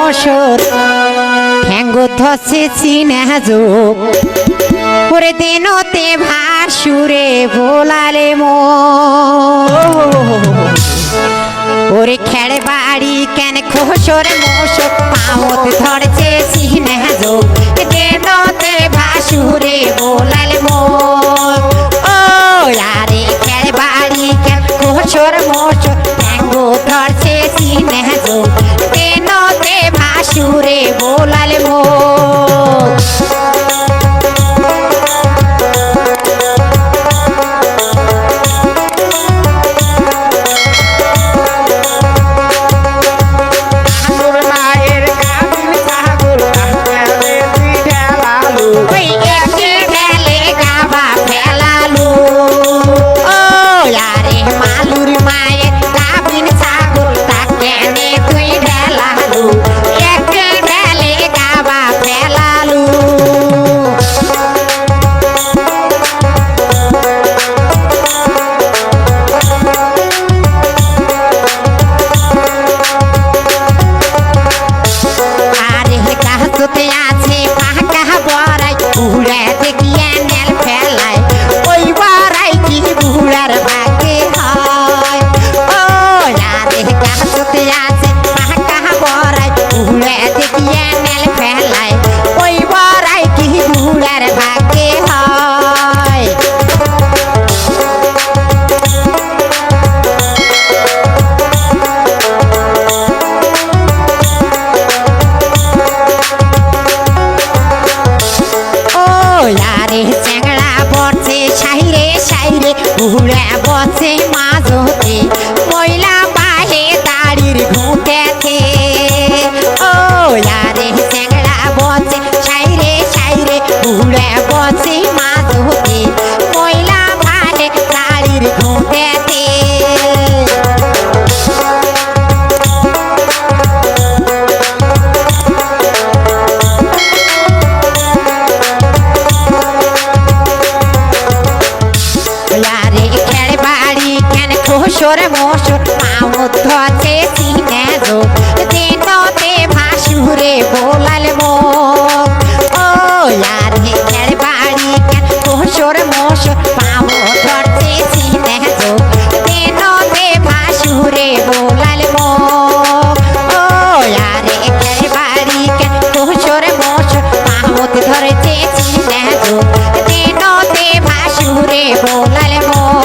মোসর ঠ্যাঙ্গো ধসে চিনা যোগ ওরে দেনতে ভাসুরে বোলালে মো ওরে খেড়ে বাড়ি কেন খোসর মোসর পাওত ধরছে চিনা যোগ দেনতে ভাসুরে বোলালে মো ও আরে খেড়ে বাড়ি কেন খোসর মোসর ঠ্যাঙ্গো ধরছে চিনা যোগ দেনতে ভাসুরে বোলালে মো ঘুরে বসে মাঝতে ময়লা বাহে দাড়ির ঘুঁটেছে ও আরে চ্যাংড়া বসে সাইরে সাইরে ঘুরে বসে মাঝতে ময়লা বাহে দাড়ির ঘুঁটেছে মোসর মোসর পাওত ধরছে চিনা যোগ দেনতে ভাসুরে বোলালে মো ও আর হের বাড়ি কেন মোসর মোসর পাওত ধরছে চিনা যোগ দেনতে ভাসুরে বোলালে মো ও আর হের বাড়ি কেন মোসর মোসর পাওত ধরছে চিনা যোগ দেনতে ভাসুরে বোলালে মো